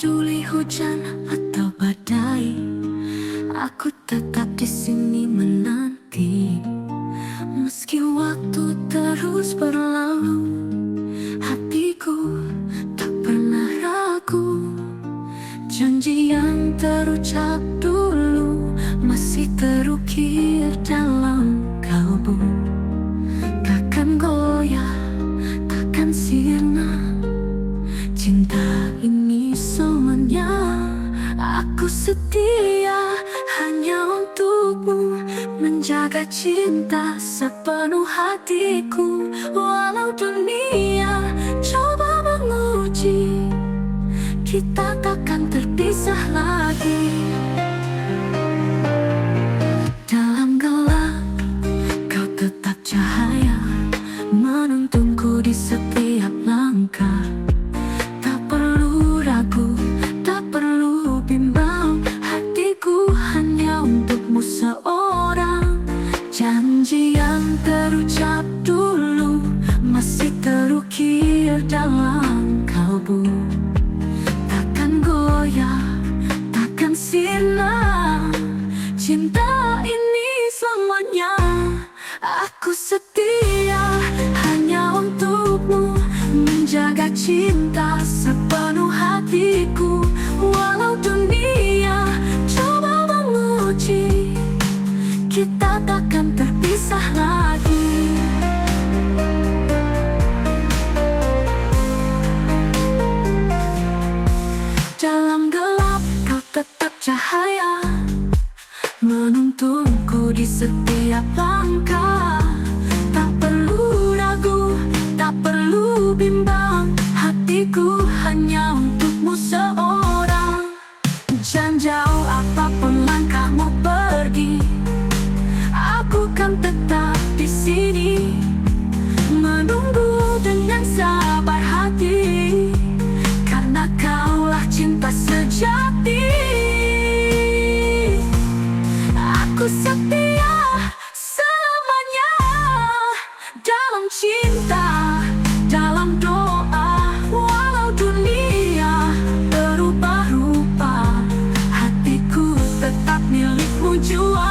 peduli hujan atau badai, aku tetap di sini menanti. Meski waktu terus berlalu, hatiku tak pernah ragu. Janji yang terucap dulu masih terukir dalam kalbu. Takkan goyah, takkan sirna. Cinta ini semuanya, aku setia hanya untukmu. Menjaga cinta sepenuh hatiku. Walau dunia coba menguji, kita takkan terpisah lagi. Dalam gelap, kau tetap cahaya, menuntunku di setiap langkah. Tak perlu ragu, tak perlu bimbang, hatiku hanya untukmu seorang. Janji yang terucap dulu masih terukir dalam kalbu. Takkan goyah, takkan sirna. Cinta ini selamanya, aku setia hanya untukmu. Menjaga cinta sepenuh hatiku. Walau dunia coba menguji, kita takkan terpisah lagi. Dalam gelap kau tetap cahaya, menuntunku di setiap langkah. Tak perlu ragu, tak perlu bimbang, hatiku hanya untukmu seorang. Jangan jauh apapun langkahmu pergi, aku kan tetap di sini, menunggu dengan sabar hati. Karena kaulah cinta sejati, aku setia selamanya. Dalam cinta, dalam doa, walau dunia berubah rupa, hatiku tetap milikmu jua.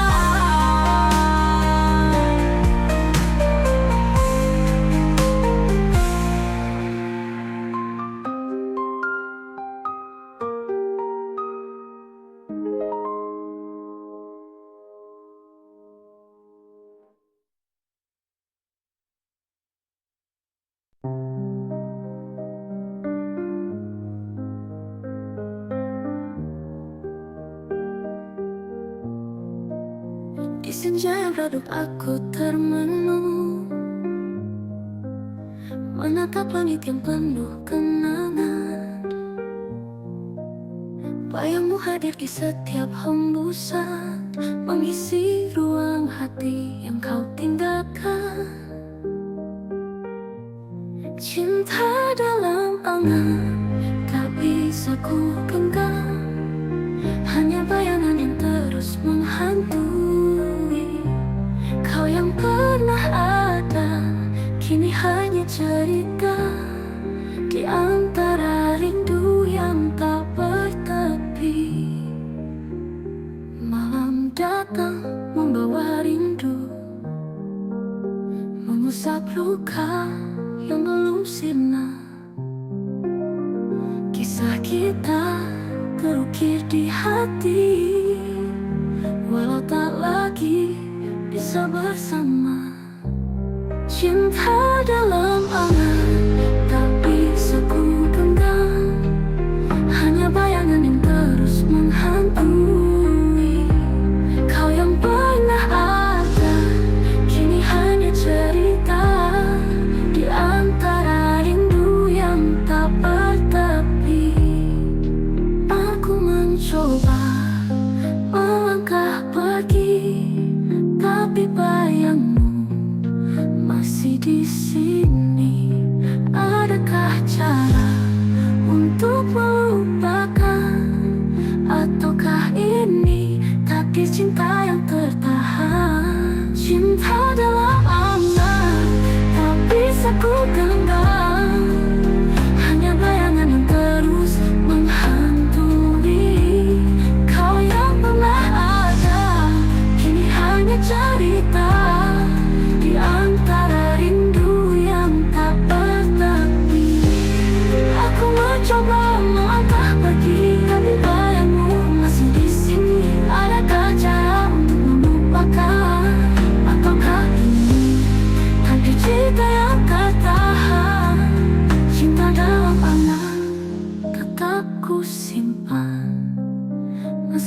Di senja yang redup aku termenung, menatap langit yang penuh kenangan. Bayangmu hadir di setiap hembusan, mengisi ruang hati yang kau tinggalkan. Cinta dalam angan tak bisa ku genggam, hanya bayangan yang terus menghantui. Kau yang pernah ada, kini hanya cerita di antara rindu yang tak bertepi. Malam datang membawa rindu, mengusap luka yang belum sirna. Kisah kita terukir di hati, walau tak lagi bisa bersama. Cinta dalam angan tak bisa ku genggam, hanya bayangan yang terus menghantui. Kau yang pernah ada, kini hanya cerita di antara rindu yang tak bertepi. Aku mencoba melangkah pergi, tapi bayangmu masih di sini.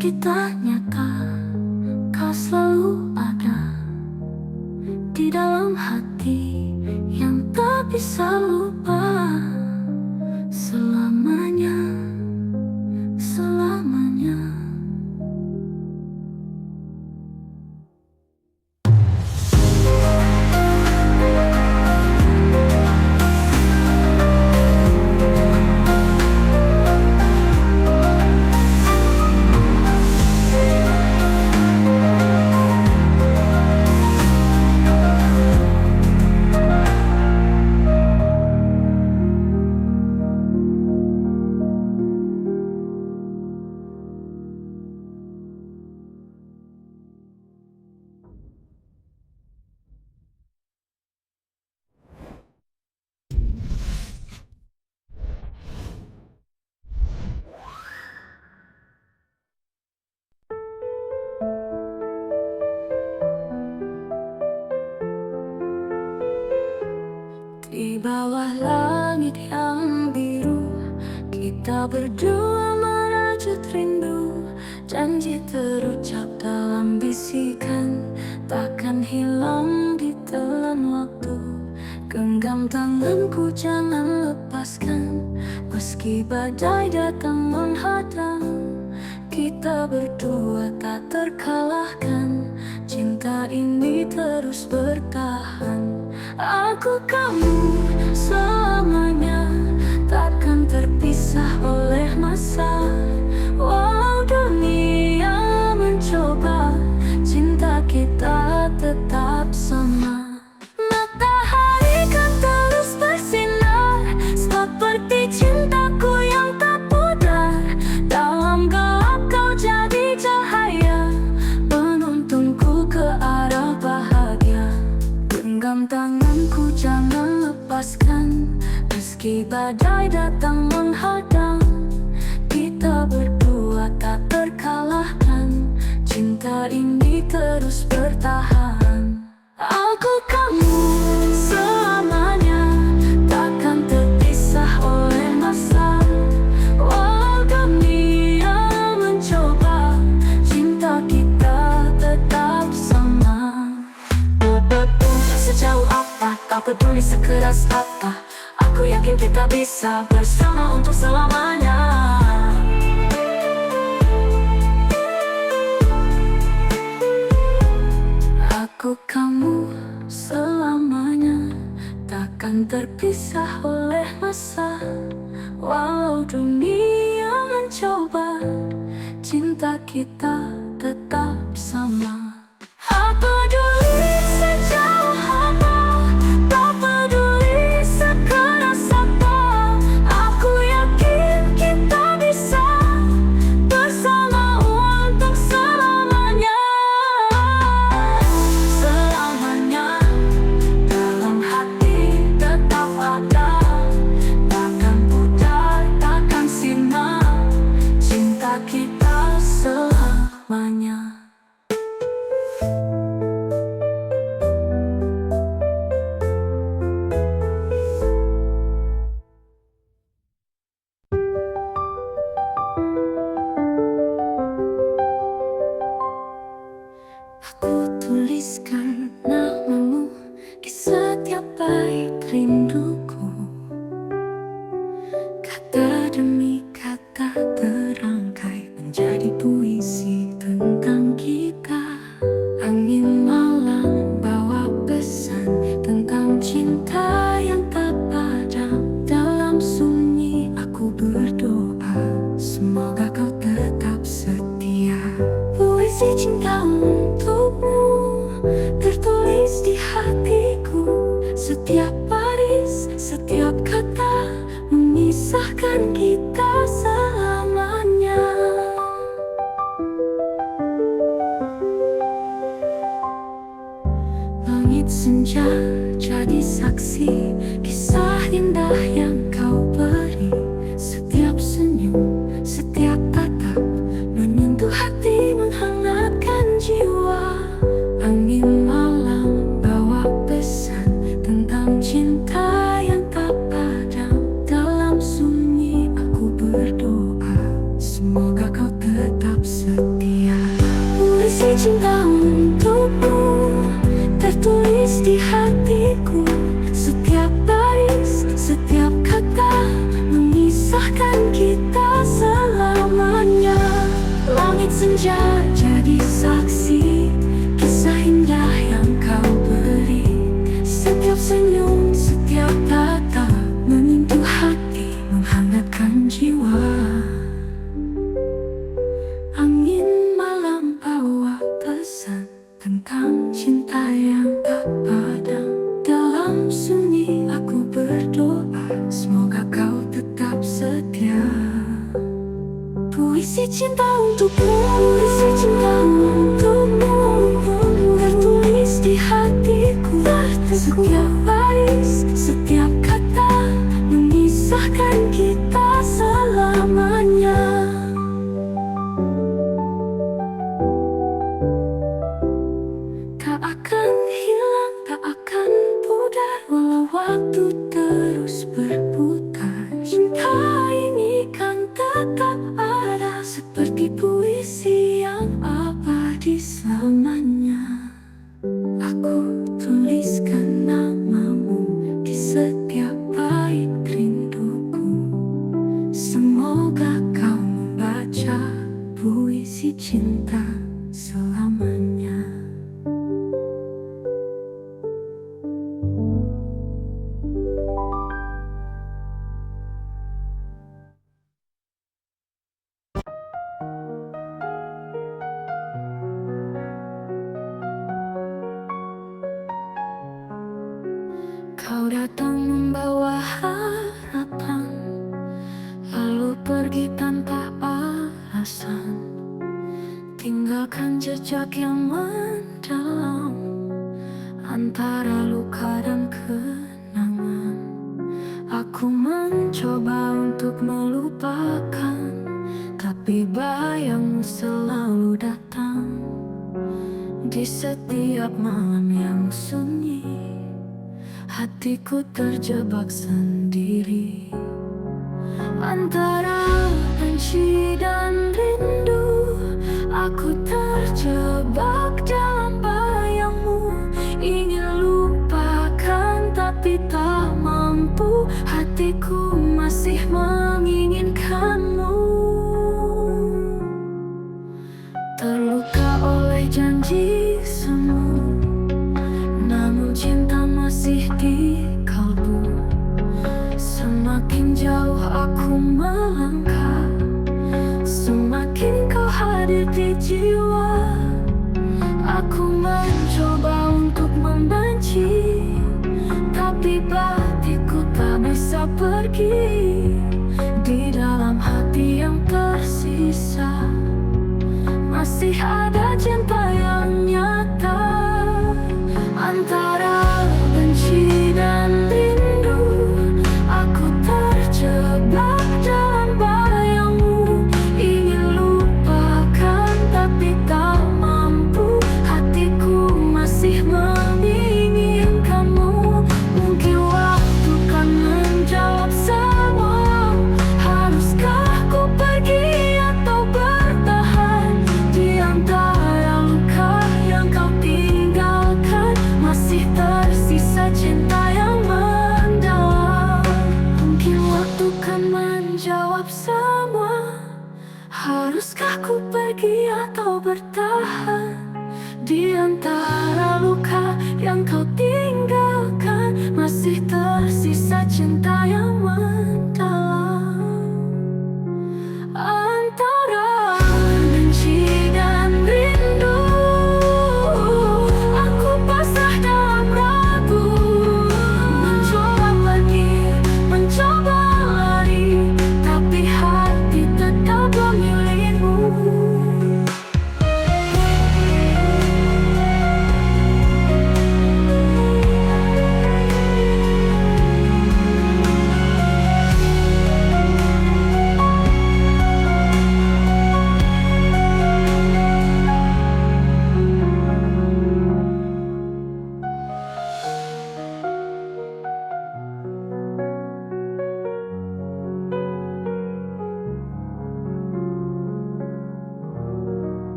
Meski tak nyata, kau selalu ada di dalam hati yang tak bisa lupa. Selamanya, selamanya. Di bawah langit yang biru, kita berdua merajut rindu. Janji terucap dalam bisikan, takkan hilang ditelan waktu. Genggam tanganku, jangan lepaskan. Meski badai datang menghadang, kita berdua tak terkalahkan. Cinta ini terus bertahan. Aku kamu selamanya, takkan terpisah oleh masa. Walau dunia mencoba, cinta kita tetap sama. Matahari kan terus bersinar, seperti cintaku yang tak pudar. Dalam gelap kau jadi cahaya, menuntunku ke arah bahagia. Genggam tanganku, jangan lepaskan. Meski badai datang menghadang, kita berdua tak terkalahkan. Cinta ini terus bertahan. Aku kamu selamanya, takkan terpisah oleh masa. Walau dunia mencoba, cinta kita tetap sama. Sejauh apa, tak peduli sekeras apa, aku yakin kita bisa bersama untuk selamanya. Aku kamu selamanya, takkan terpisah oleh masa. Walau dunia mencoba, cinta kita tetap sama. Tak peduli sejauh apa, tak peduli sekeras apa, aku yakin kita bisa bersama untuk selamanya. Selamanya dalam hati tetap ada, takkan pudar, takkan sirna. Cinta kita selamanya. senja jadi saksi kisah indah yang kau beri. Setiap senyum, setiap tatap menyentuh hati, menghangatkan jiwa. Angin malam bawa pesan tentang cinta yang tak padam. Dalam sunyi aku berdoa, semoga kau tetap setia. Puisi cinta untukmu, puisi cinta untukmu, tertulis di hatiku. Setiap baris, setiap kata memisahkan kita selamanya. Tak akan hilang, tak akan pudar, walau waktu terus berputar. Cinta ini kan tetap ada, seperti puisi yang abadi selamanya. Aku tuliskan namamu di setiap bait rinduku. Semoga kau membaca puisi cinta selamanya. Kau datang membawa harapan, lalu pergi tanpa alasan, tinggalkan jejak yang mendalam antara luka dan kenangan. Aku mencoba untuk melupakan, tapi bayangmu selalu datang di setiap malam yang sunyi. Hatiku terjebak sendiri antara benci dan rindu. Aku terjebak dalam bayangmu, ingin lupakan tapi tak mampu. Hatiku masih menginginkanmu, terluka oleh janji semu, namun cinta masih di kalbu. Semakin jauh aku melangkah, semakin kau hadir di jiwa. Aku mencoba untuk membenci, tapi batinku tak bisa pergi. Di dalam hati yang tersisa masih ada cinta yang nyata. Antara benci dan rindu, aku terjebak dalam bayangmu, ingin lupakan tapi tak mampu. Hatiku masih menginginkanmu. Mungkin waktu kan menjawab semua. Haruskah ku pergi atau bertahan di antara luka yang kau tinggalkan? Masih tersisa cinta yang mendalam. Mungkin waktu kan menjawab semua. Haruskah ku pergi atau bertahan di antara luka yang kau tinggalkan? Masih tersisa cinta yang mendalam. Antara benci dan rindu, aku pasrah dalam ragu. Mencoba pergi, mencoba lari, tapi hati tetap memilihmu.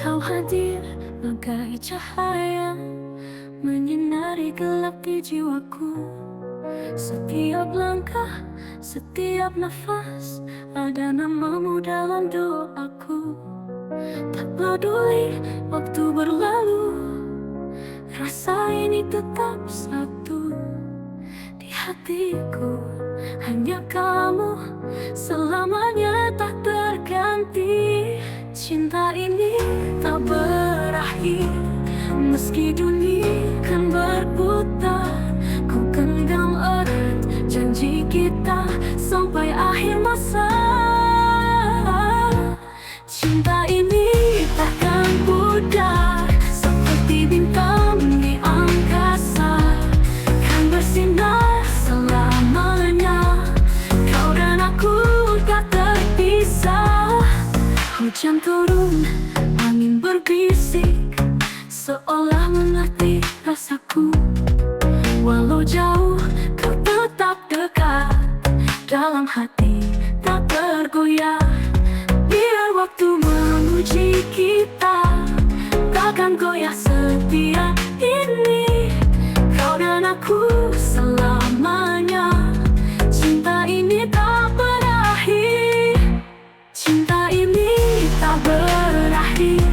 Kau hadir bagai cahaya, menyinari gelap di jiwaku. Setiap langkah, setiap nafas, ada namamu dalam doaku. Tak peduli waktu berlalu, rasa ini tetap satu. Di hatiku hanya kamu, selamanya tak terganti. Cinta ini tak berakhir, meski dunia kan berputar. Ku genggam erat janji kita sampai akhir masa. Cinta ini takkan pudar, seperti bintang di angkasa, kan bersinar selamanya. Kau dan aku tak terpisah. Hujan turun, angin berbisik, seolah mengerti rasaku. Walau jauh, kau tetap dekat, dalam hati tak tergoyah. Biar waktu menguji kita, takkan goyah setia ini. Kau dan aku selamanya, cinta ini tak berakhir. Cinta ini tak berakhir,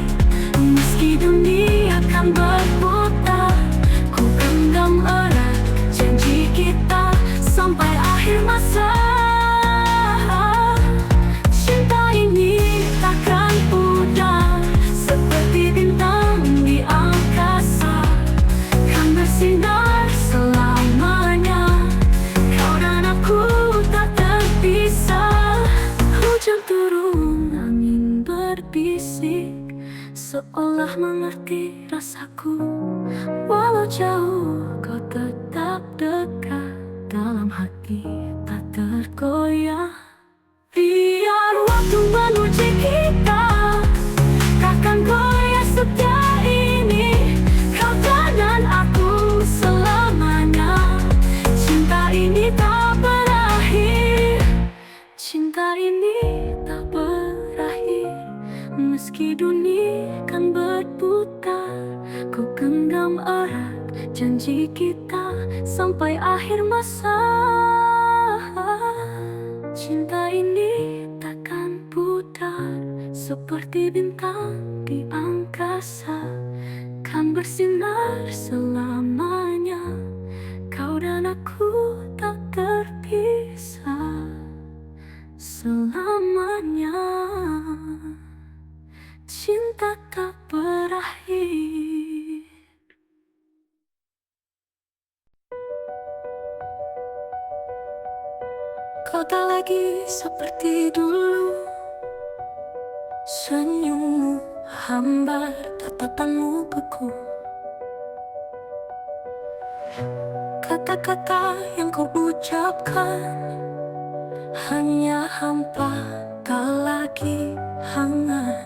meski dunia akan berputar. Ku genggam erat janji kita sampai akhir masa. Cinta ini takkan pudar, seperti bintang di angkasa, kan bersinar selamanya. Kau dan aku tak terpisah. Hujan turun, angin berbisik, seolah mengerti rasaku. Walau jauh, kau tetap dekat, dalam hati tak tergoyah. Biar waktu menguji kita, takkan goyah setia ini. Kau dan aku selamanya, cinta ini tak berakhir. Cinta ini tak berakhir, meski dunia kan berputar. Ku genggam erat janji kita sampai akhir masa. Cinta ini takkan pudar, seperti bintang di angkasa, kan bersinar selamanya. Kau dan aku tak terpisah selamanya. Cinta tak berakhir. Kau tak lagi seperti dulu, senyummu hambar, tatapanmu beku. Kata-kata yang kau ucapkan hanya hampa, tak lagi hangat.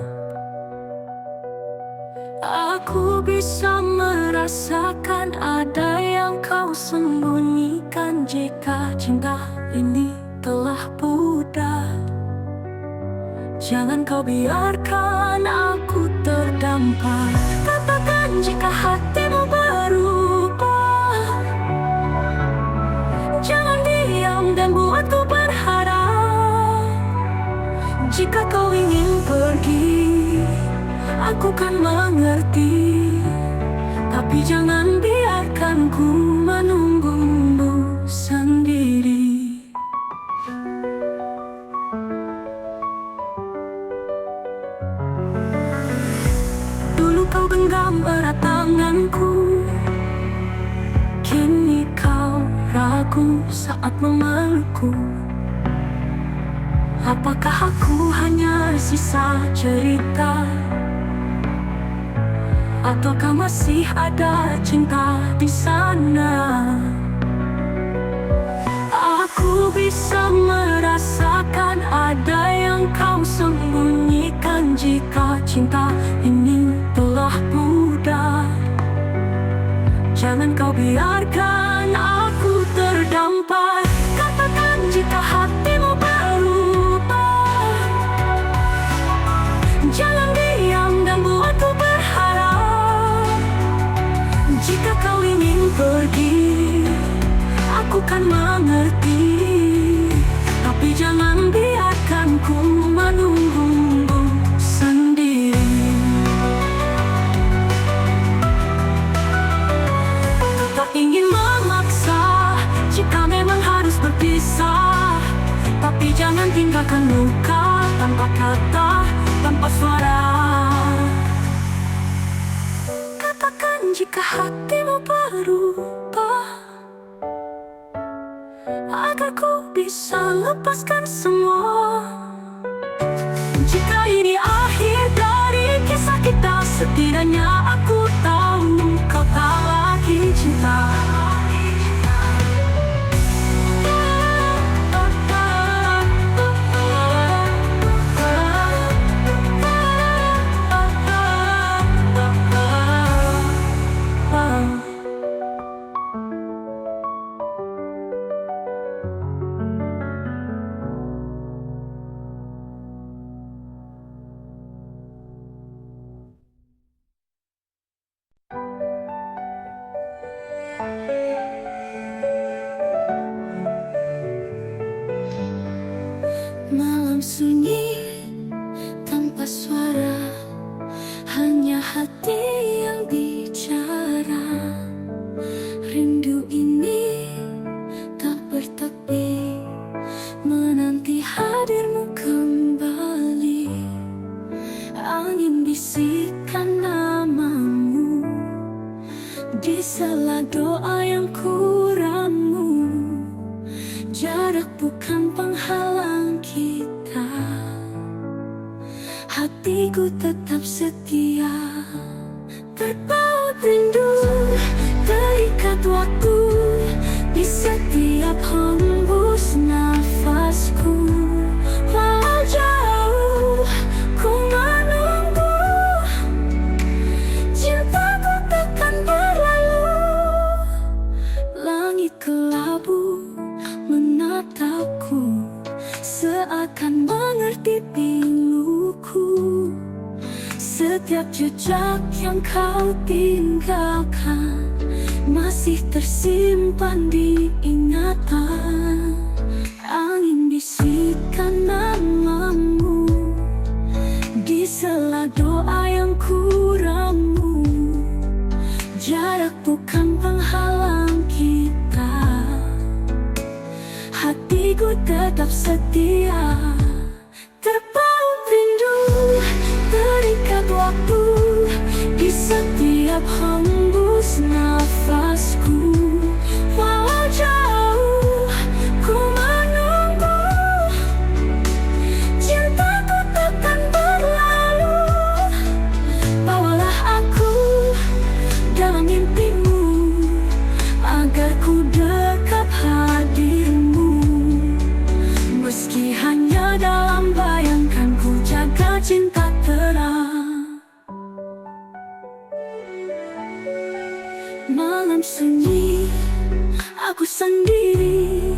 Aku bisa merasakan ada yang kau sembunyikan. Jika cinta ini telah pudar, jangan kau biarkan aku terdampar. Katakan jika hatimu berubah, jangan diam dan buatku berharap. Jika kau ingin pergi, aku kan mengerti, tapi jangan biarkan ku menunggumu sendiri. Dulu kau genggam erat tanganku, kini kau ragu saat memelukku. Apakah aku hanya sisa cerita, ataukah masih ada cinta di sana? Aku bisa merasakan ada yang kau sembunyikan. Jika cinta ini telah pudar, jangan kau biarkan aku terdampar. Katakan jika hatimu berubah, jangan diam dan buat tanpa suara. Katakan jika hatimu berubah, agar ku bisa lepaskan semua. Jika ini akhir dari kisah kita, setidaknya aku tahu kau tak lagi cinta. Malam sunyi tanpa suara, hanya hati yang bicara. Rindu ini tak bertepi, menanti hadirmu kembali. Angin bisikan namamu di sela doa yang kuramu. Jarak bukan penghalang kita, hatiku tetap setia. Terpaut rindu, terikat waktu di setiap hembus nafasku. Walau jauh ku menunggu, cintaku takkan berlalu. Langit kelabu menatapku, seakan mengerti piluku. Setiap jejak yang kau tinggalkan masih tersimpan di ingatan. Angin bisikan namamu di sela doa yang kuramu. Jarak bukan penghalang kita, hatiku tetap setia. Terpaut rindu, terikat waktu di setiap hembus nafasku. Walau jauh ku menunggu, cintaku takkan berlalu. Bawalah aku dalam mimpimu, agar ku dekat hadirmu. Meski hanya dalam bayangkan, ku jaga cinta terang. Malam sunyi, aku sendiri,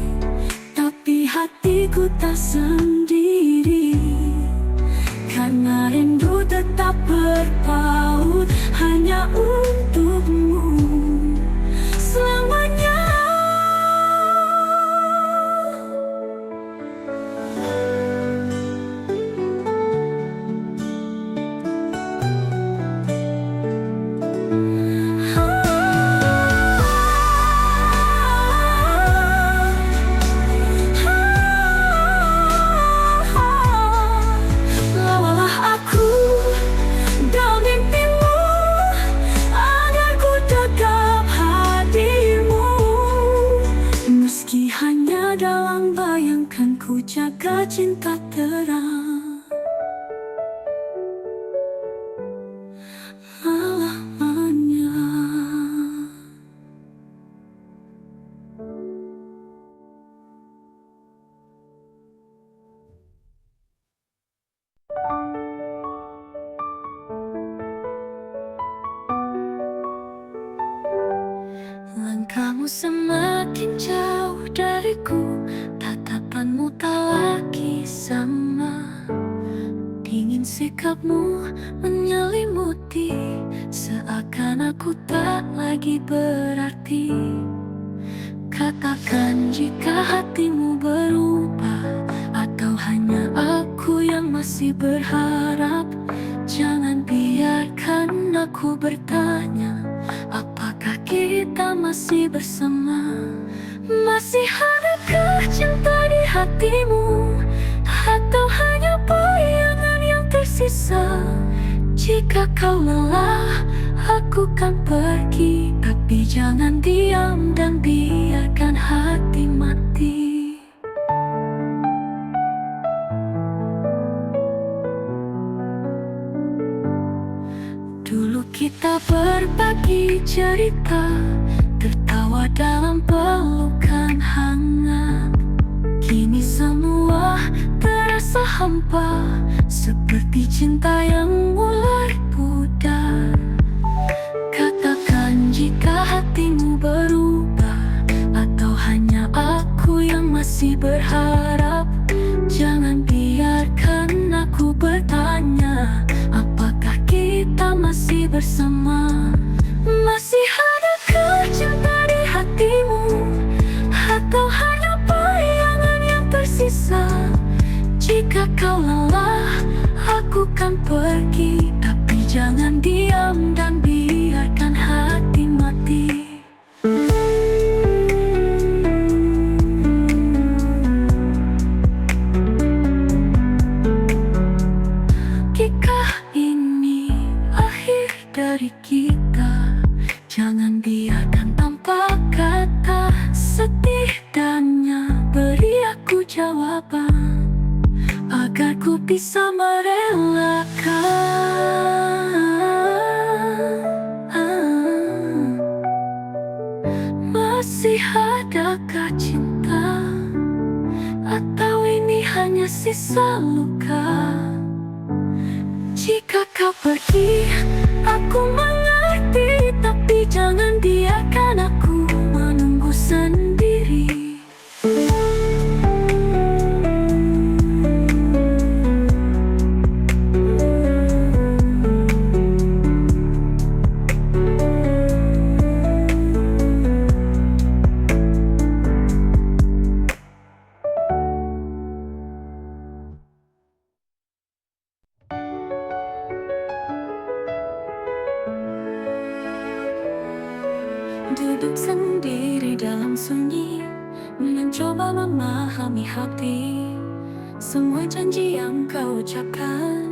tapi hatiku tak sendiri. Karena rindu tetap berpaut hanya untukmu selamanya. Dalam bayangkan, ku jaga cinta terang selamanya. Langkahmu semakin jauh dariku, tatapanmu tak lagi sama. Dingin sikapmu menyelimuti, seakan aku tak lagi berarti. Katakan jika hatimu berubah, atau hanya aku yang masih berharap. Jangan biarkan aku bertanya, apakah kita masih bersama? Masih adakah cinta di hatimu, atau hanya bayangan yang bisa. Jika kau lelah, aku kan pergi. Tapi jangan diam dan biarkan hati mati. Dulu kita berbagi cerita, tertawa dalam pelukan hangat. Kini semua terasa hampa, seperti cinta yang mulai pudar. Katakan jika hatimu berubah, atau hanya aku yang masih berharap. Jangan biarkan aku bertanya, apakah kita masih bersama? Masih adakah cinta di hatimu? Atau hanya bayangan yang tersisa? Jika kau lelah, aku kan pergi. Tapi jangan diam dan biarkan hati mati. Jika ini akhir dari kita, jangan biarkan tanpa kata. Setidaknya beri aku jawaban, agar ku bisa merelakan. Masih adakah cinta? Atau ini hanya sisa luka? Jika kau pergi, aku mengerti. Tapi jangan biarkan aku menunggu sendiri. Duduk sendiri dalam sunyi, mencoba memahami hati. Semua janji yang kau ucapkan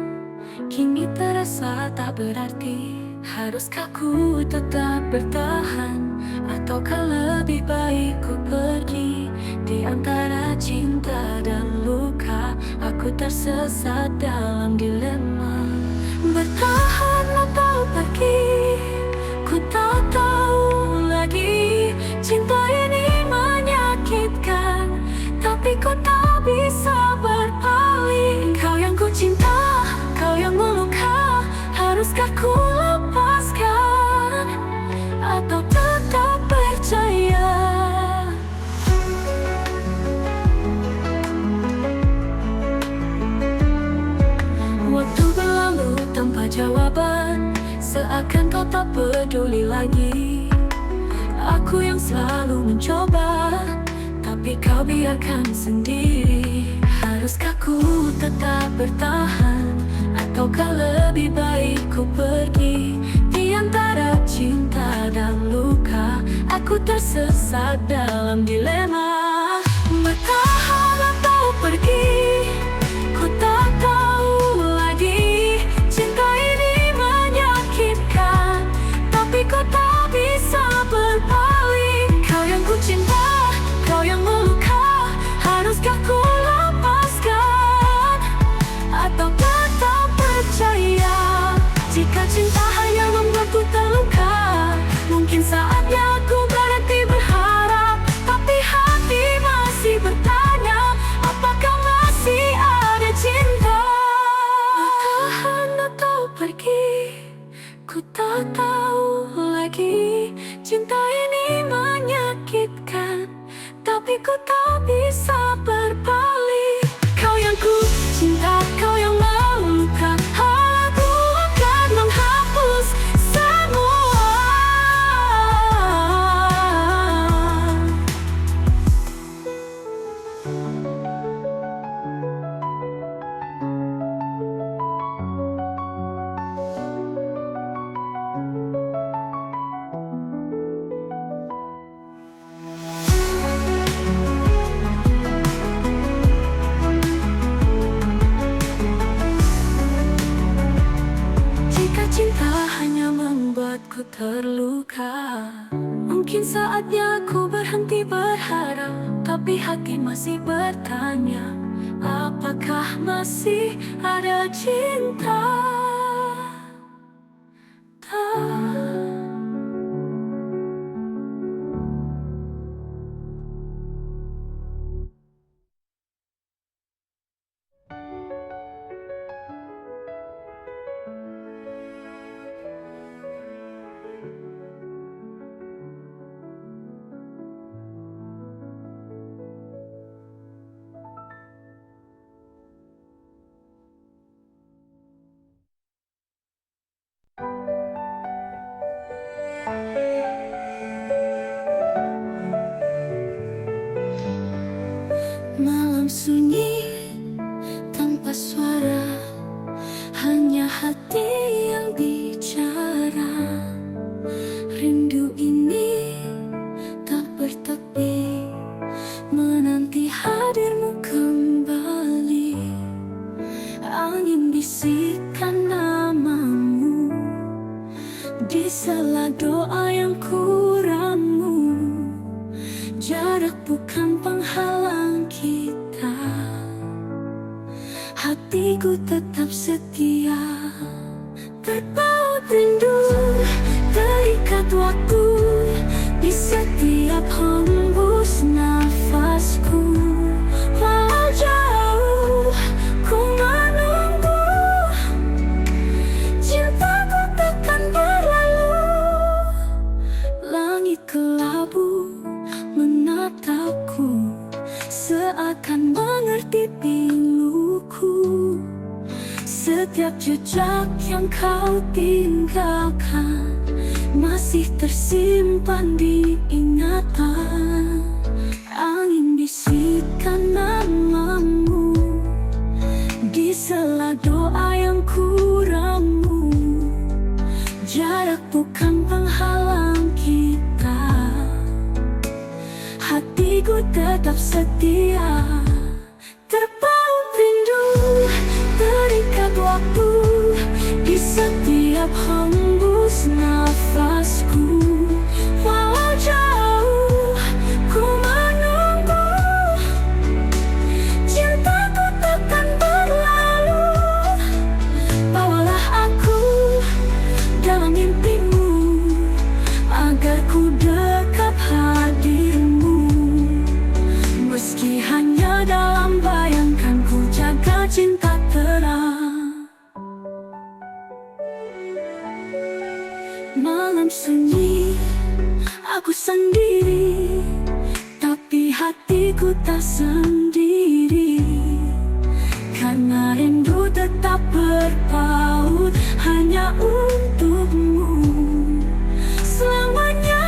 kini terasa tak berarti. Haruskah ku tetap bertahan, ataukah lebih baik ku pergi? Di antara cinta dan luka, aku tersesat dalam dilema. Bertahan atau pergi, ku tak tahu lagi. Cinta ini menyakitkan, tapi ku tak bisa berpaling. Kau yang ku cinta, kau yang meluka. Haruskah ku lepaskan, atau tetap percaya? Waktu berlalu tanpa jawaban, seakan kau tak peduli lagi. Aku yang selalu mencoba, tapi kau biarkan sendiri. Haruskah ku tetap bertahan, ataukah lebih baik ku pergi? Di antara cinta dan luka, aku tersesat dalam dilema. Bertahan atau pergi, ku tak tahu lagi. Cinta ini menyakitkan, tapi ku tak bisa berpaling. Kau yang ku cinta, kau yang meluka. Haruskah ku lepaskan, atau tetap percaya? Jika cinta hanya membuatku terluka, mungkin saatnya aku berhenti berharap. Tapi hati masih bertanya, apakah masih ada cinta? Bertahan atau pergi, ku tak tahu lagi. Cinta ini menyakitkan, tapi ku tak bisa berpaling. Kau yang ku cinta, kau yang meluka. Aku akan menghapus semua. ku terluka. Mungkin saatnya ku berhenti berharap, tapi hati masih bertanya, apakah masih ada cinta? Malam sunyi tanpa suara, hanya hati yang bicara. Rindu ini tak bertepi, menanti hadirmu kembali. Angin bisikan namamu di sela doa yang ku ramu. Jarak bukan penghalang kita, hatiku tetap setia. Terpaut rindu, terikat waktu di setiap hembus nafasku. Walau jauh ku menunggu, cintaku takkan berlalu. Langit kelabu menatapku, seakan mengerti piluku. Setiap jejak yang kau tinggalkan masih tersimpan di ingatan. Angin bisikan namamu di sela doa yang ku ramu. Jarak bukan penghalang kita, hatiku tetap setia. Terpaut rindu, terikat waktu di setiap hembus nafasku. Walau jauh ku menunggu, cintaku takkan berlalu. Bawalah aku dalam mimpimu, agar ku dekat hadirmu. Meski hanya dalam bayangkan, ku jaga cinta terang. Malam sunyi, aku sendiri, tapi hatiku tak sendiri. Karena rindu tetap berpaut hanya untukmu selamanya.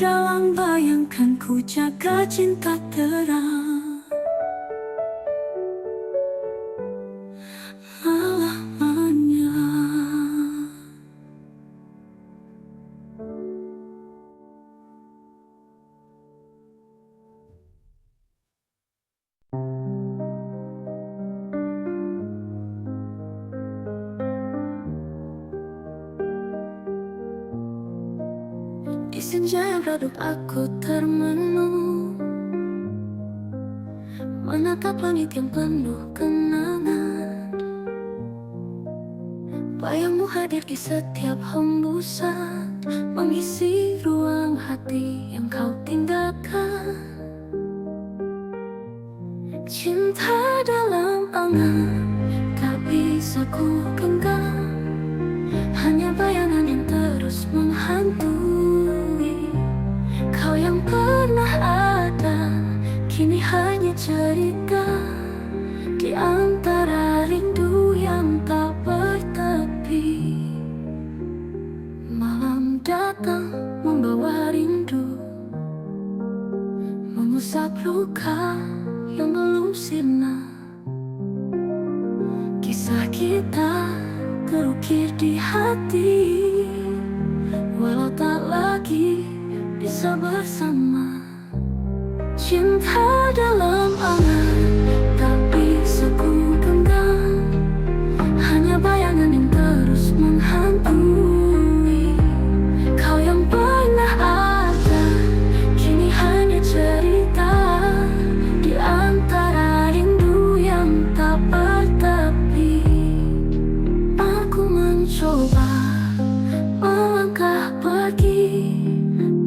Dalam bayangkan, ku jaga cinta terang selamanya. Di senja yang redup aku termenung, menatap langit yang penuh kenangan. Bayangmu hadir di setiap hembusan, mengisi ruang hati yang kau tinggalkan. Cinta dalam angan tak bisa ku genggam, hanya bayangan yang terus menghantui. Kau yang pernah ada, kini hanya cerita di antara rindu yang tak bertepi. kita terukir di hati, walau tak lagi bisa bersama. Cinta dalam angan tak bisa ku genggam, hanya bayangan yang terus menghantui. Kau yang pernah ada, kini hanya cerita di antara rindu yang tak bertepi. Aku mencoba melangkah pergi,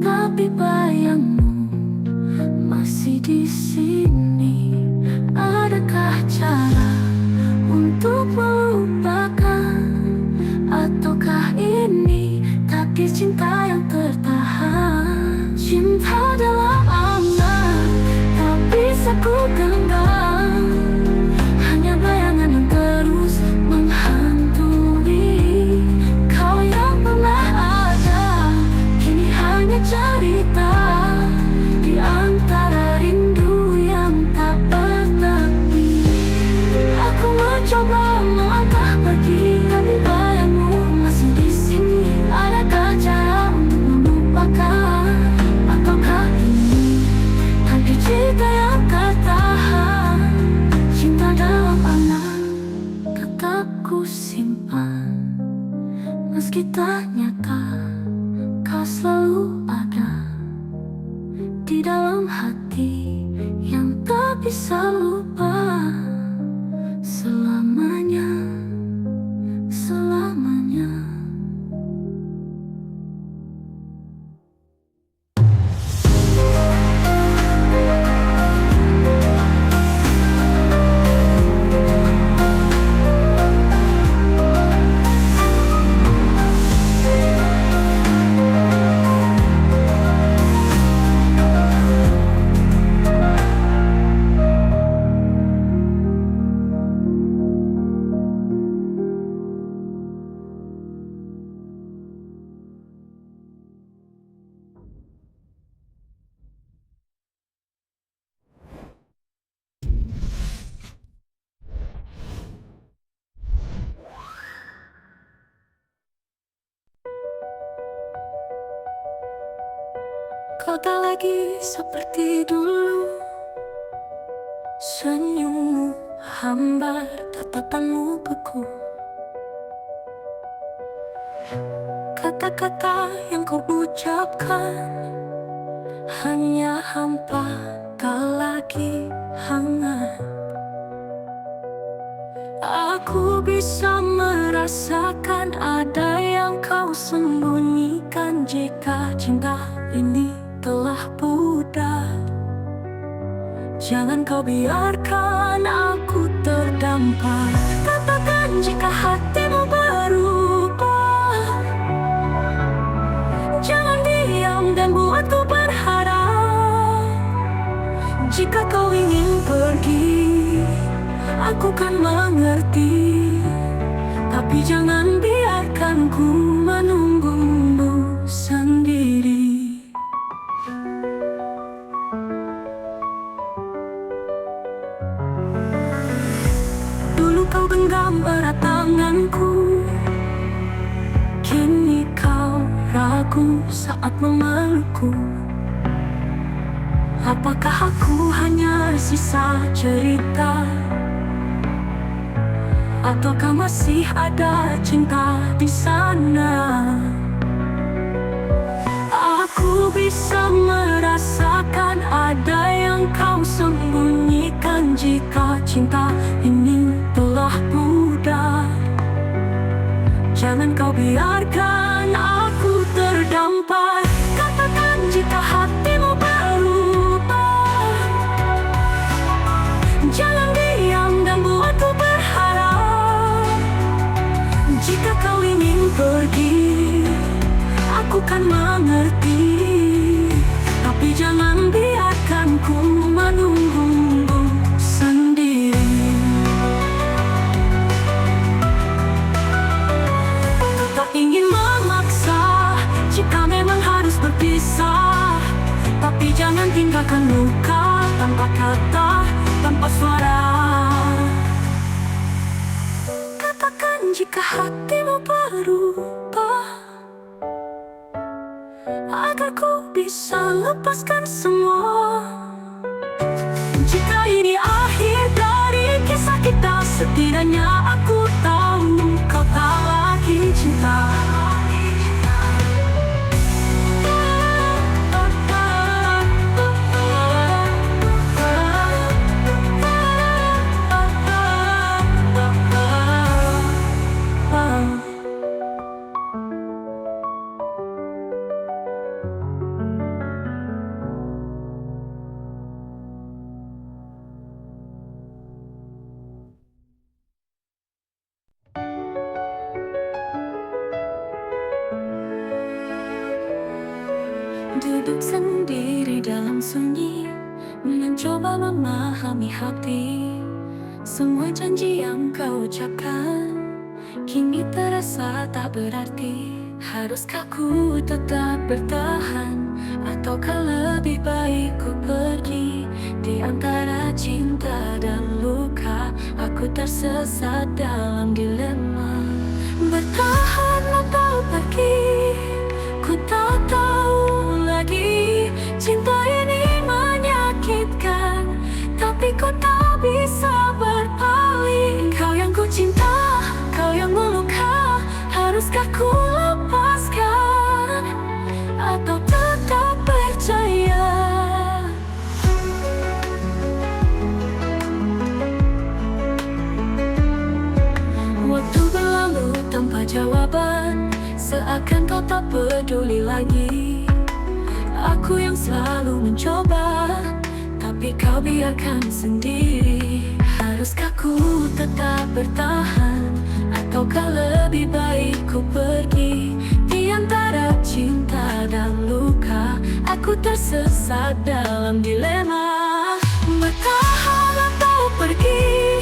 tapi bayangmu masih di sini. Adakah cara untuk melupakan, ataukah ini takdir cinta yang tertahan? Cinta dalam angan tak bisa ku genggam, hanya bayangan yang terus menghantui. Kau yang pernah ada, kini hanya cerita di antara rindu yang tak bertepi. Aku mencoba melangkah pergi, tapi bayangmu masih di sini. Adakah cara untuk melupakan, ataukah ini takdir cinta yang tertahan? Cinta dalam angan tetap ku simpan, meski tak nyata kau selalu ada di dalam hati yang tak bisa lupa selamanya, selamanya. Kau tak lagi seperti dulu, senyummu hambar, tatapanmu beku. Kata-kata yang kau ucapkan hanya hampa, tak lagi hangat. Aku bisa merasakan ada yang kau sembunyikan. Jika cinta ini telah pudar, jangan kau biarkan aku terdampar. Katakan jika hatimu berubah, jangan diam dan buatku berharap. Jika kau ingin pergi, aku kan mengerti, tapi jangan biarkan ku menunggumu sendiri. Dulu kau genggam erat tanganku, kini kau ragu saat memelukku. Apakah aku hanya sisa cerita, ataukah masih ada cinta di sana? Aku bisa merasakan ada yang kau sembunyikan. Jika cinta ini telah pudar, jangan kau biarkan aku terdampar. Katakan jika hatimu berubah, jangan diam dan buatku berharap. Jika kau ingin pergi, aku kan mengerti, tapi jangan biarkan ku menunggumu sendiri. Tak ingin memaksa jika memang harus berpisah, tapi jangan tinggalkan luka tanpa kata, tanpa suara. Kata jika hatimu berubah, agar ku bisa lepaskan semua. Jika ini akhir dari kisah kita, setidaknya aku tahu kau tak lagi cinta. Duduk sendiri dalam sunyi, mencoba memahami hati. Semua janji yang kau ucapkan kini terasa tak berarti. Haruskah ku tetap bertahan, ataukah lebih baik ku pergi? Di antara cinta dan luka, aku tersesat dalam dilema. Bertahan atau pergi, ku tak tahu lagi. Cinta ini menyakitkan, tapi ku tak bisa berpaling. Kau yang ku cinta, kau yang meluka. Haruskah ku lepaskan, atau tetap percaya? Waktu berlalu tanpa jawaban, seakan kau tak peduli lagi. Aku yang selalu mencoba, tapi kau biarkan sendiri. Haruskah ku tetap bertahan, ataukah lebih baik ku pergi? Di antara cinta dan luka, aku tersesat dalam dilema. Bertahan atau pergi,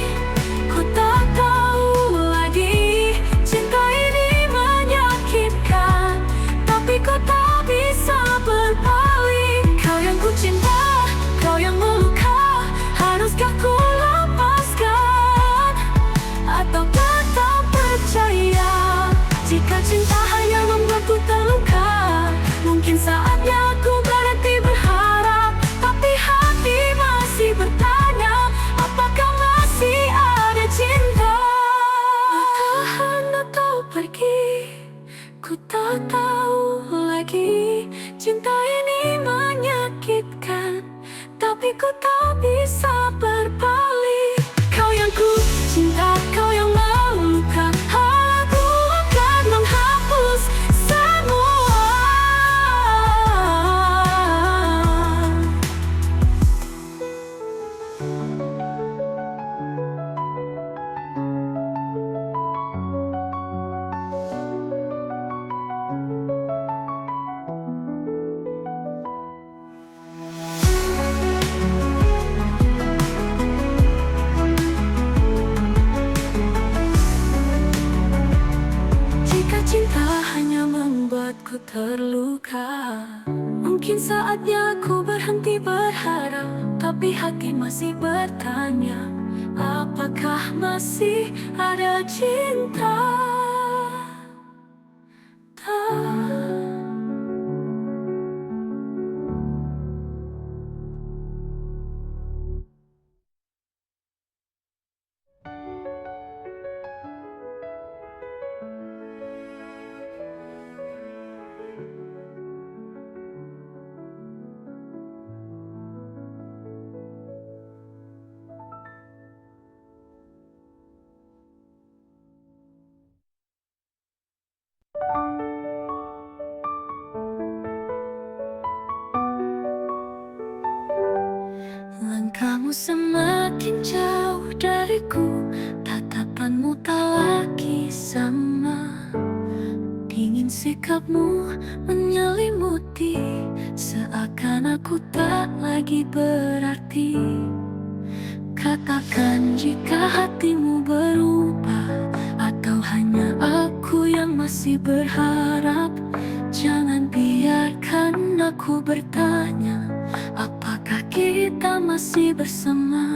ku tak tahu lagi. Cinta ini menyakitkan, tapi ku tak bisa berpaling. Kau yang ku cinta, kau yang meluka. Haruskah ku lepaskan, atau tetap percaya? Jika cinta hanya membuatku terluka, mungkin saatnya aku berhenti berharap. Tapi hati masih bertanya, apakah masih ada cinta? Bertahan atau pergi, ku tak tahu lagi. Cinta ini menyakitkan, tapi ku tak bisa berpaling. Kau yang ku cinta, kau yang meluka. Aku akan menghapus semua. Jika cinta hanya membuatku terluka, mungkin saatnya aku berhenti berharap. Tapi hati masih bertanya, apakah masih ada cinta? Langkahmu semakin jauh dariku, tatapanmu tak lagi sama. Dingin sikapmu menyelimuti, seakan aku tak lagi berarti. Katakan jika hatimu berubah, atau hanya aku yang masih berharap. Jangan biarkan aku bertanya, apakah kita masih bersama?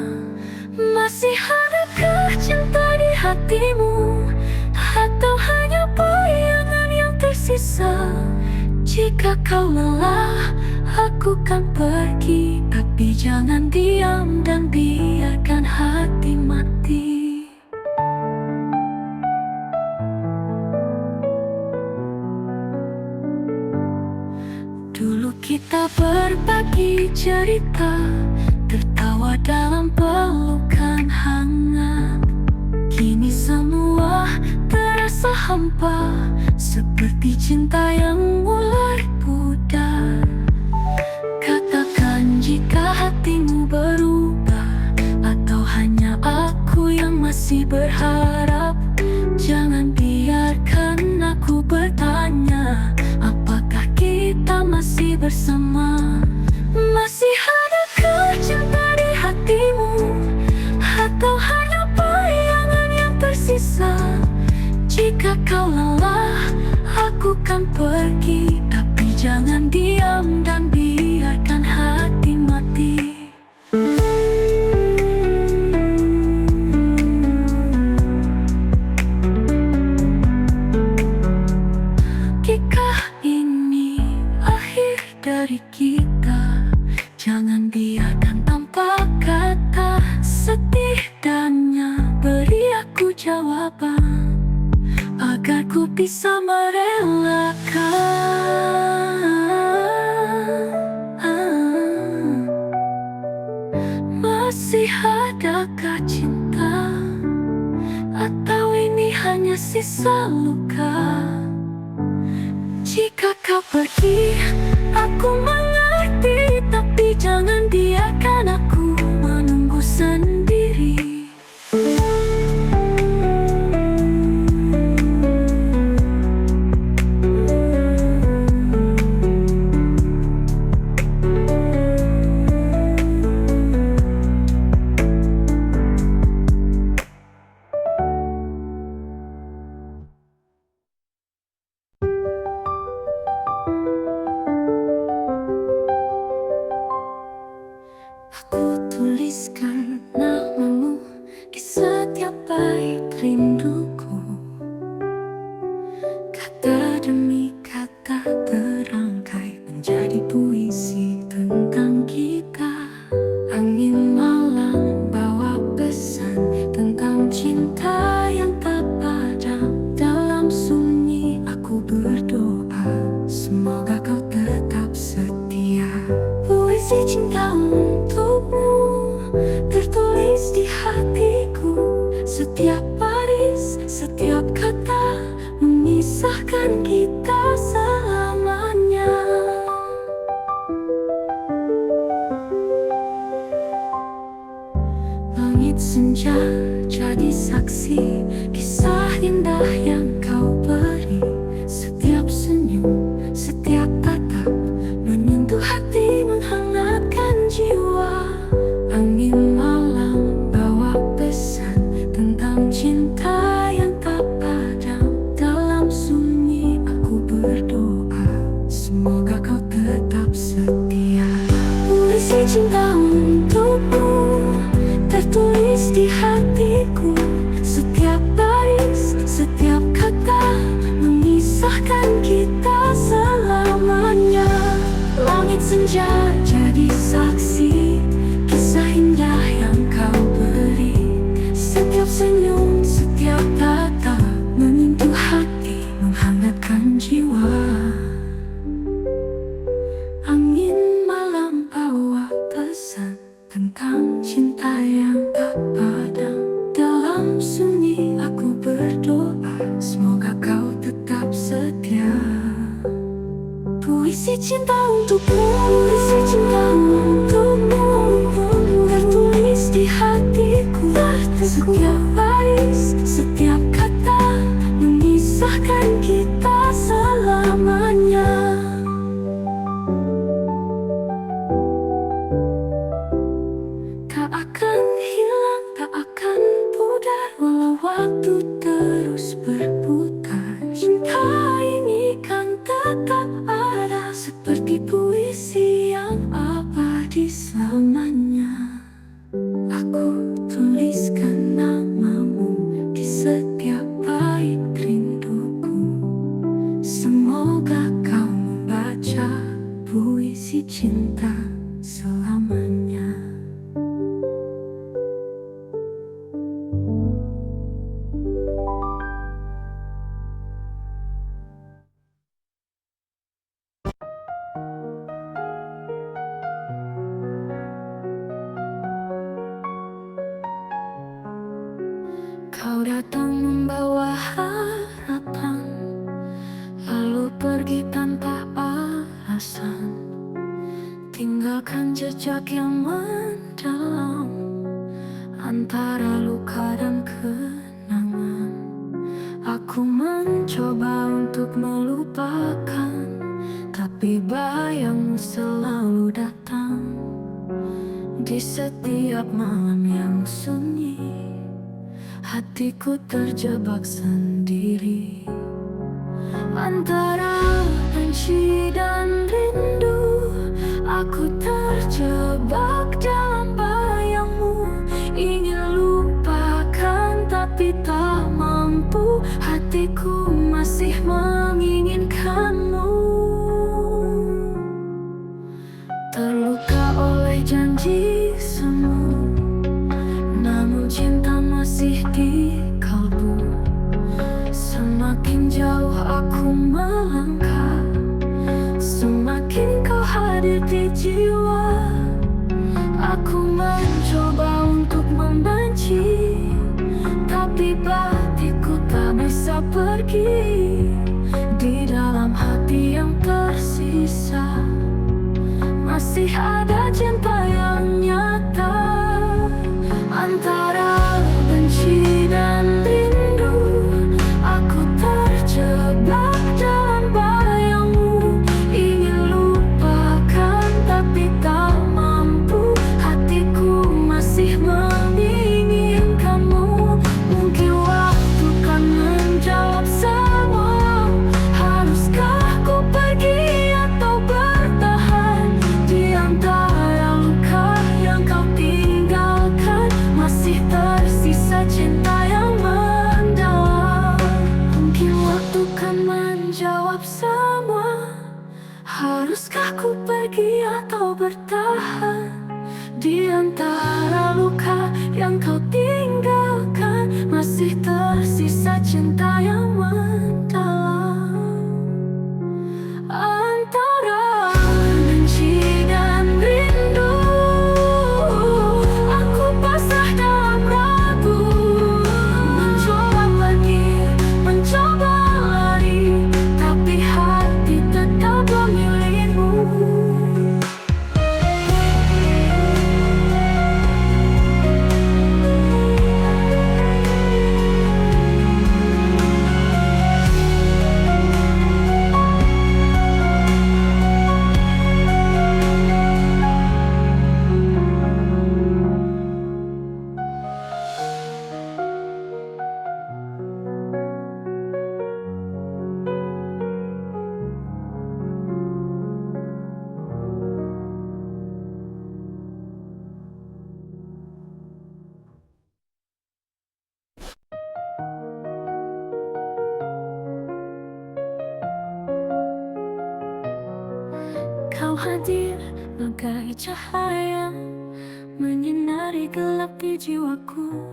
Masih adakah cinta di hatimu? bisa. Jika kau lelah, aku kan pergi. Tapi jangan diam dan biarkan hati mati. Dulu kita berbagi cerita, tertawa dalam pelukan hangat. Kini semua terasa hampa, seperti cinta yang mulai pudar. Katakan jika hatimu berubah, atau hanya aku yang masih berharap. Jangan biarkan aku bertanya, apakah kita masih bersama? Masih adakah cinta di hatimu? Atau hanya bayangan yang tersisa? Jika kau lelah, aku kan pergi. Tapi jangan diam dan biarkan hati mati. Jika ini akhir dari kita, jangan biarkan tanpa kata. Setidaknya beri aku jawaban, agar ku bisa merelakan. Masih adakah cinta? Atau ini hanya sisa luka? Jika kau pergi, aku mengerti. Tapi jangan biarkan aku menunggu sendiri. Aku tuliskan namamu di setiap bait rinduku. Kata demi kata terangkai menjadi puisi tentang kita. Angin malam bawa pesan tentang cinta yang tak padam. Dalam sunyi aku berdoa, semoga kau tetap setia. Puisi cinta untukmu tertulis di hatiku. Setiap baris, setiap kata memisahkan kita selamanya. Langit senja jadi saksi kisah indah yang kau beri. Setiap senyum, setiap tatap menyentuh hati, menghangatkan jiwa. Angin malam bawa pesan tentang cinta yang tak padam. Dalam sunyi aku berdoa, semoga kau tetap setia. Puisi cinta untukmu tertulis di hatiku. Setiap baris, setiap kata memisahkan kita selamanya. Langit senja jadi saksi kisah indah yang kau beri. Setiap senyum, setiap tatap menyentuh hati, menghangatkan jiwa. Angin malam bawa pesan tentang cinta yang tak padam. Dalam sunyi aku berdoa, semoga kau tetap setia. Puisi cinta untukmu, puisi cinta untukmu tertulis di hatiku. Setiap baris, setiap kata memisahkan kita selamanya. Tak akan hilang, tak akan pudar, walau waktu terus berputar. Cinta ini kan tetap ada, seperti puisi yang abadi selamanya. Aku tuliskan namamu di setiap bait rinduku. Semoga membawa harapan, lalu pergi tanpa alasan, tinggalkan jejak yang mendalam antara luka dan kenangan. Aku mencoba untuk melupakan, tapi bayangmu selalu datang di setiap malam yang sunyi. Hatiku terjebak sendiri antara benci dan rindu. Aku terjebak dalam bayangmu, ingin lupakan tapi tak mampu. Hatiku masih menginginkanmu, terluka oleh janji semu, namun cinta masih di kalbu. Semakin jauh aku melangkah, semakin kau hadir di jiwa. Aku mencoba untuk membenci, tapi batinku tak bisa pergi. Di dalam hati yang tersisa masih ada cinta yang nyata. Antara benci dan rindu, aku terjebak dalam bayangmu, ingin lupakan tapi tak mampu. Hatiku masih menginginkanmu. Mungkin waktu kan menjawab semua. Haruskah ku pergi atau bertahan di antara luka yang kau tinggalkan? Masih tersisa cinta yang mendalam. Mungkin waktu kan menjawab semua. Haruskah ku pergi atau bertahan di antara luka yang kau tinggalkan? Masih tersisa cinta yang mendalam. Antara benci dan rindu, aku pasrah dalam ragu. Mencoba pergi, mencoba lari, tapi hati tetap memilihmu. Kau hadir bagai cahaya, menyinari gelap di jiwaku.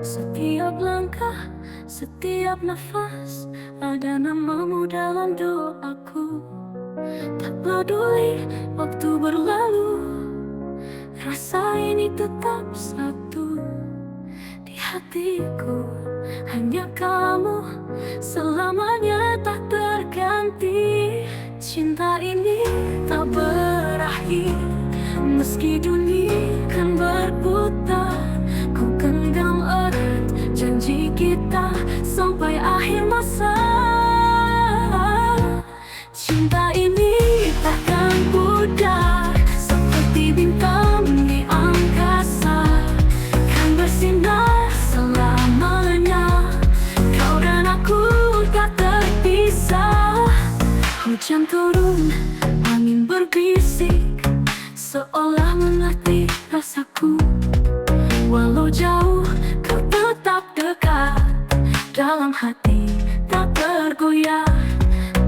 Setiap langkah, setiap nafas, ada namamu dalam doaku. Tak peduli waktu berlalu, rasa ini tetap satu. Di hatiku hanya kamu, selamanya tak terganti. Cinta ini tak berakhir, meski dunia kan berputar. Ku genggam erat janji kita sampai akhir masa. Cinta ini takkan pudar, seperti bintang di angkasa, kan bersinar selamanya. Kau dan aku tak terpisah. Hujan turun, angin berbisik, seolah mengerti rasaku. Walau jauh, kau tetap dekat, dalam hati tak tergoyah.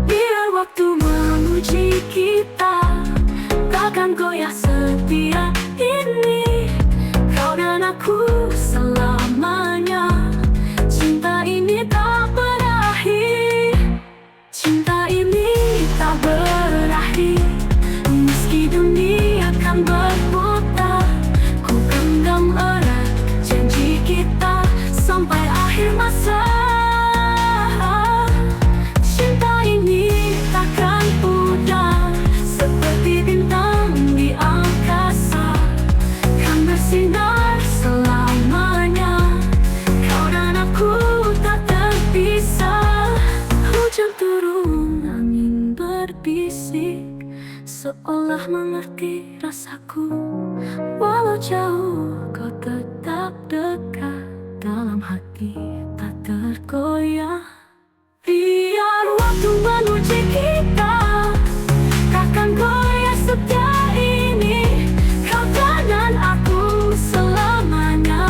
Biar waktu menguji kita, takkan goyah setia ini. Kau dan aku selamanya. Cinta ini tak berakhir, cinta ini tak berakhir, meski dunia kan berputar. Ku genggam erat janji kita sampai akhir masa. seolah mengerti rasaku. Walau jauh kau tetap dekat, dalam hati tak tergoyah. Biar waktu menguji kita, takkan goyah setia ini. Kau dan aku selamanya.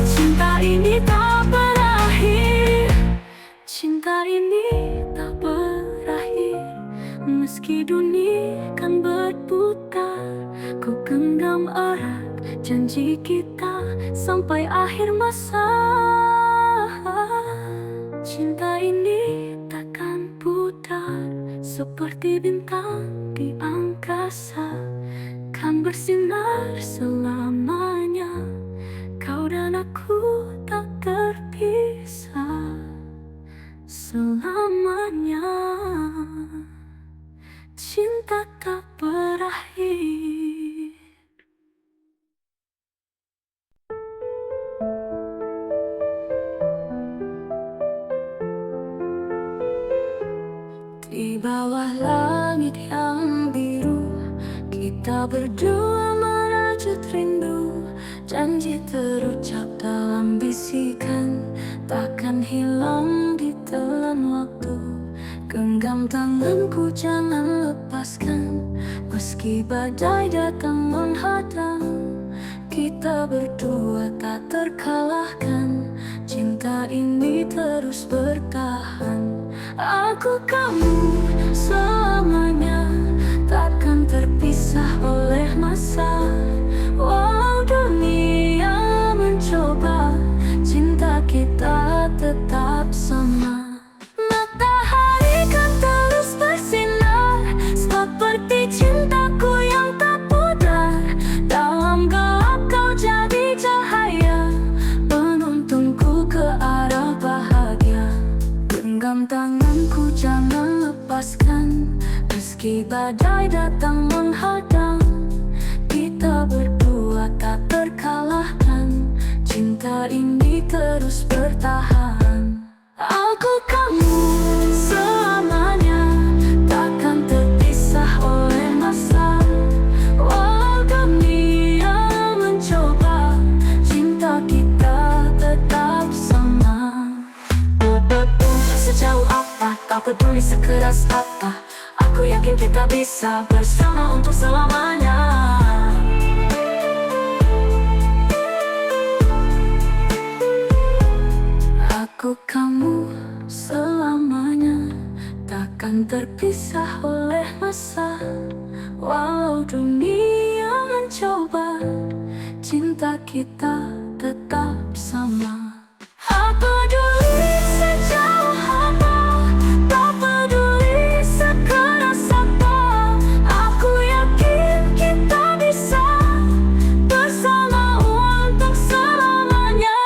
Cinta ini tak berakhir, cinta ini tak berakhir. Meski dunia kan berputar, ku genggam erat janji kita sampai akhir masa. Cinta ini takkan pudar, seperti bintang di angkasa, kan bersinar selamanya. Kau dan aku tak terpisah selamanya. Cinta tak berakhir. Di bawah langit yang biru, kita berdua merajut rindu. Janji terucap dalam bisikan, takkan hilang ditelan waktu. Genggam tanganku jangan lepaskan, meski badai datang menghadang. Kita berdua tak terkalahkan, cinta ini terus bertahan. Aku kamu selamanya, takkan terpisah oleh masa. Walau dunia mencoba, cinta kita tetap sama. Matahari kan terus bersinar, seperti cintaku yang tak pudar. Dalam gelap kau jadi cahaya, penuntunku ke arah bahagia. Genggam tanganku jangan lepaskan, meski badai datang menghadang. Kita berdua tak terkalahkan, cinta ini terus bertahan. Aku kamu selamanya, takkan terpisah oleh masa. Walau dunia mencoba, cinta kita tetap sama. Sejauh apa, tak peduli sekeras apa, aku yakin kita bisa bersama untuk selamanya. Aku kamu selamanya, takkan terpisah oleh masa. Walau dunia mencoba, cinta kita tetap sama. Tak peduli sejauh apa, tak peduli sekeras apa, aku yakin kita bisa bersama untuk selamanya.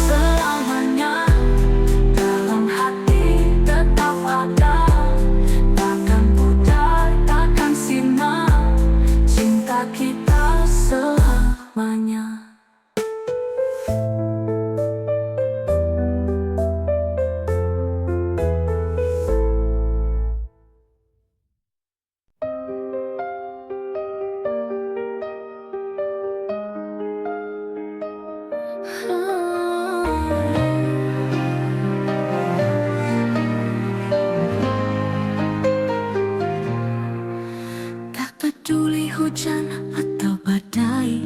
Selamanya dalam hati tetap ada, takkan pudar, takkan sirna, cinta kita selamanya. Tak peduli hujan atau badai,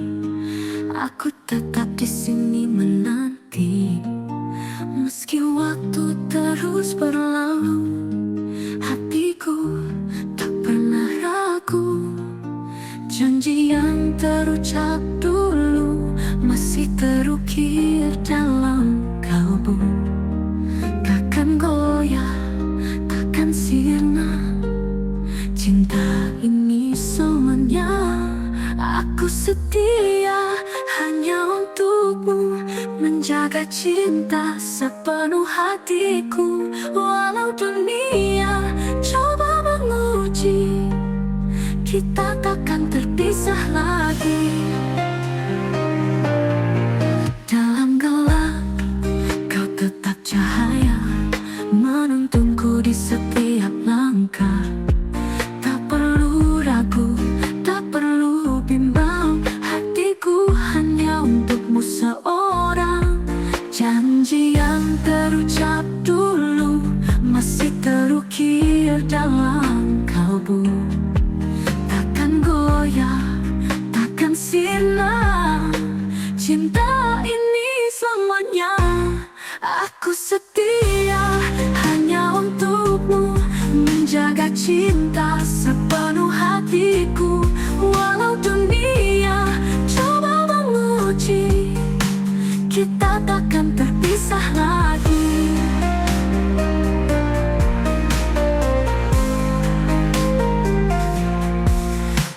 aku tetap di sini menanti. Meski waktu terus berlalu, hatiku tak pernah ragu. Janji yang terucap dulu masih terukir dalam kalbu. Takkan goyah, takkan sirna, cinta ini selamanya. Aku setia hanya untukmu, menjaga cinta sepenuh hatiku. Walau dunia coba menguji, kita takkan terpisah lagi. Dalam gelap kau tetap cahaya, menuntunku di setiap langkah. yang terucap dulu masih terukir dalam kalbu. Takkan goyah, takkan sirna, cinta ini selamanya. Aku setia hanya untukmu, menjaga cinta sepenuh hatiku. Walau dunia coba menguji, kita takkan terpisah lagi.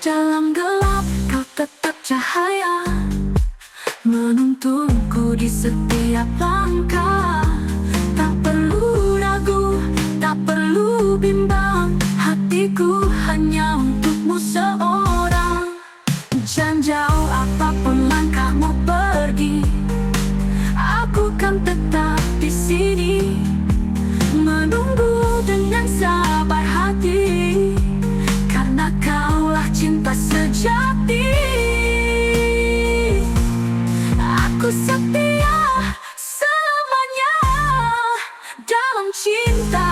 Dalam gelap kau tetap cahaya, menuntunku di setiap langkah. Tak perlu ragu, tak perlu bimbang, hatiku hanya untukmu seorang. Jangan jauh apapun langkahmu pergi, aku kan tetap di sini, menunggu dengan sabar hati, karena kaulah cinta sejati. Aku setia selamanya dalam cinta.